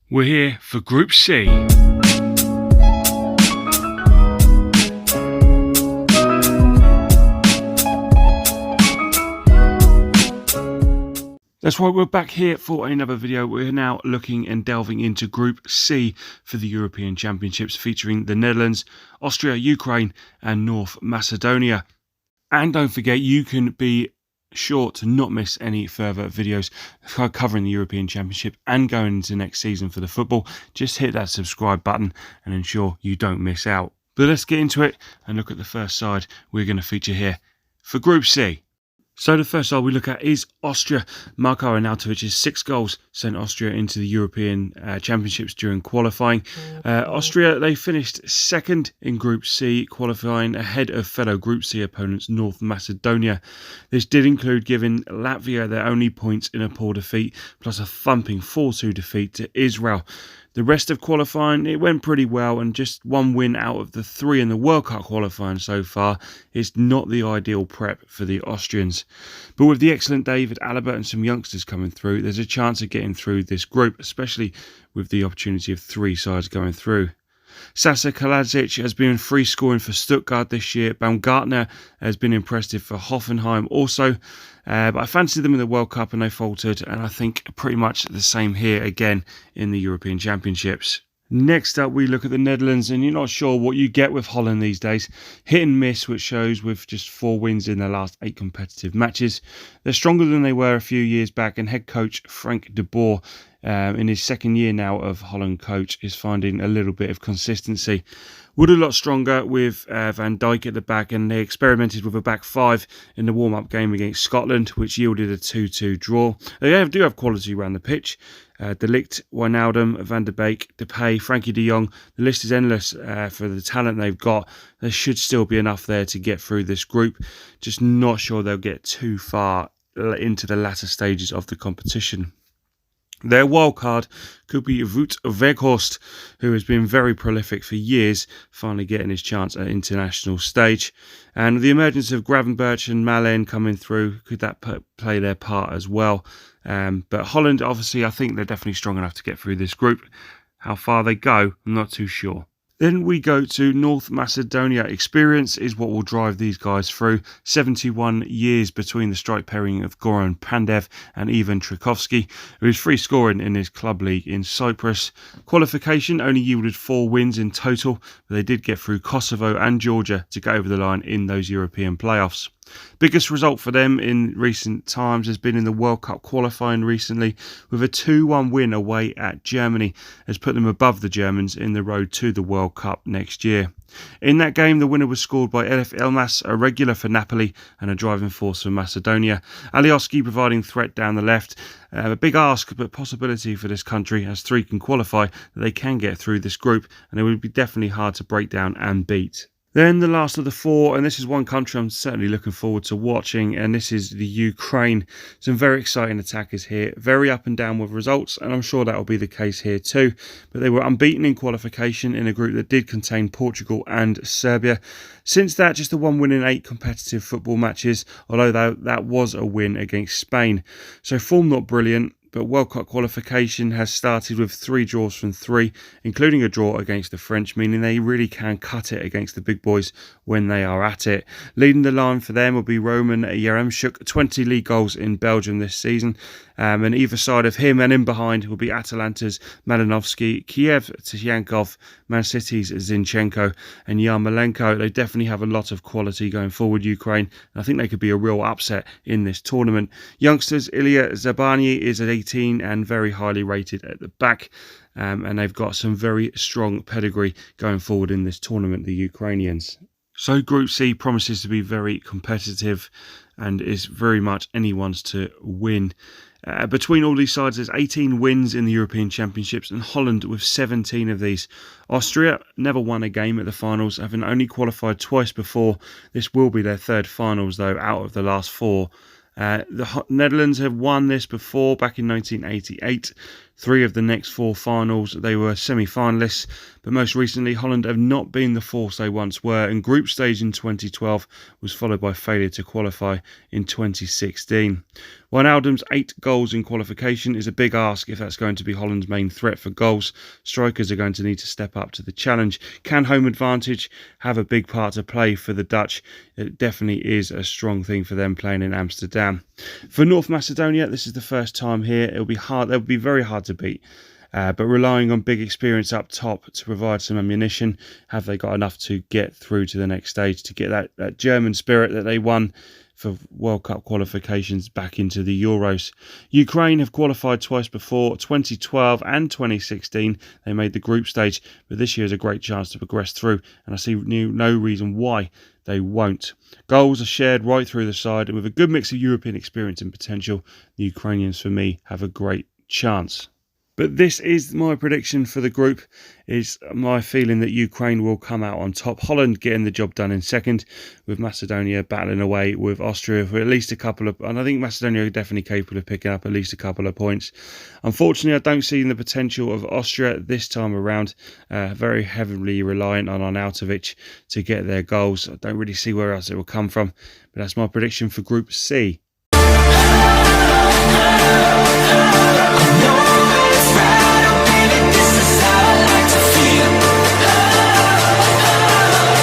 We're here for Group C. That's why we're back here for another video. We're now looking and delving into Group C for the European Championships, featuring the Netherlands, Austria, Ukraine and North Macedonia. And don't forget, you can be sure to not miss any further videos covering the European Championship and going into next season for the football. Just hit that subscribe button and ensure you don't miss out. But let's get into it and look at the first side we're going to feature here for Group C. So the first side we look at is Austria. Marko Arnautovic's 6 goals sent Austria into the European Championships during qualifying. Austria, they finished second in Group C, qualifying ahead of fellow Group C opponents North Macedonia. This did include giving Latvia their only points in a poor defeat, plus a thumping 4-2 defeat to Israel. The rest of qualifying, it went pretty well, and just one win out of the 3 in the World Cup qualifying so far is not the ideal prep for the Austrians. But with the excellent David Alaba and some youngsters coming through, there's a chance of getting through this group, especially with the opportunity of 3 sides going through. Sasa Kalajic has been free scoring for Stuttgart this year. Baumgartner has been impressive for Hoffenheim also. But I fancied them in the World Cup and they faltered. And I think pretty much the same here again in the European Championships. Next up, we look at the Netherlands, and you're not sure what you get with Holland these days. Hit and miss, which shows with just 4 wins in their last 8 competitive matches. They're stronger than they were a few years back, and head coach Frank de Boer, in his second year now of Holland coach, is finding a little bit of consistency. Would a lot stronger with Van Dijk at the back, and they experimented with a back 5 in the warm-up game against Scotland, which yielded a 2-2 draw. They do have quality around the pitch. De Ligt, Wijnaldum, Van der Beek, Depay, Frankie de Jong. The list is endless for the talent they've got. There should still be enough there to get through this group. Just not sure they'll get too far into the latter stages of the competition. Their wildcard could be Wout Weghorst, who has been very prolific for years, finally getting his chance at international stage. And with the emergence of Gravenberch and Malen coming through, could that play their part as well? But Holland, obviously, I think they're definitely strong enough to get through this group. How far they go, I'm not too sure. Then we go to North Macedonia. Experience is what will drive these guys through. 71 years between the strike pairing of Goran Pandev and Ivan Trikovski, who is free scoring in his club league in Cyprus. Qualification only yielded 4 wins in total, but they did get through Kosovo and Georgia to get over the line in those European playoffs. Biggest result for them in recent times has been in the World Cup qualifying recently, with a 2-1 win away at Germany, has put them above the Germans in the road to the World Cup next year. In that game, the winner was scored by Elif Elmas, a regular for Napoli and a driving force for Macedonia. Alioski providing threat down the left. A big ask, but possibility for this country, as 3 can qualify, that they can get through this group, and it would be definitely hard to break down and beat. Then the last of the 4, and this is one country I'm certainly looking forward to watching, and this is the Ukraine. Some very exciting attackers here, very up and down with results, and I'm sure that will be the case here too. But they were unbeaten in qualification in a group that did contain Portugal and Serbia. Since that, just the 1 win in 8 competitive football matches, although that was a win against Spain. So form not brilliant. But World Cup qualification has started with 3 draws from 3, including a draw against the French, meaning they really can cut it against the big boys when they are at it. Leading the line for them will be Roman Yaremchuk, 20 league goals in Belgium this season. And either side of him and in behind will be Atalanta's Malinovsky, Kiev's Tsyankov, Man City's Zinchenko and Yarmolenko. They definitely have a lot of quality going forward, Ukraine. And I think they could be a real upset in this tournament. Youngsters, Ilya Zabani is at 18 and very highly rated at the back. And they've got some very strong pedigree going forward in this tournament, the Ukrainians. So Group C promises to be very competitive and is very much anyone's to win. Between all these sides, there's 18 wins in the European Championships, and Holland with 17 of these. Austria never won a game at the finals, having only qualified twice before. This will be their 3rd finals, though, out of the last 4. The Netherlands have won this before, back in 1988. 3 of the next 4 finals they were semi-finalists, but most recently Holland have not been the force they once were, and group stage in 2012 was followed by failure to qualify in 2016. Wijnaldum's 8 goals in qualification is a big ask if that's going to be Holland's main threat for goals. Strikers are going to need to step up to the challenge. Can home advantage have a big part to play for the Dutch? It definitely is a strong thing for them playing in Amsterdam. For North Macedonia, this is the first time here. It'll be hard. They'll be very hard to beat. But relying on big experience up top to provide some ammunition, have they got enough to get through to the next stage, to get that German spirit that they won for World Cup qualifications back into the Euros? Ukraine have qualified twice before, 2012 and 2016. They made the group stage, but this year is a great chance to progress through, and I see no reason why they won't. Goals are shared right through the side, and with a good mix of European experience and potential, the Ukrainians, for me, have a great chance. But this is my prediction for the group. Is my feeling that Ukraine will come out on top. Holland getting the job done in second, with Macedonia battling away with Austria for at least a couple of... And I think Macedonia are definitely capable of picking up at least a couple of points. Unfortunately, I don't see the potential of Austria this time around. Very heavily reliant on Arnautovic to get their goals. I don't really see where else it will come from. But that's my prediction for Group C.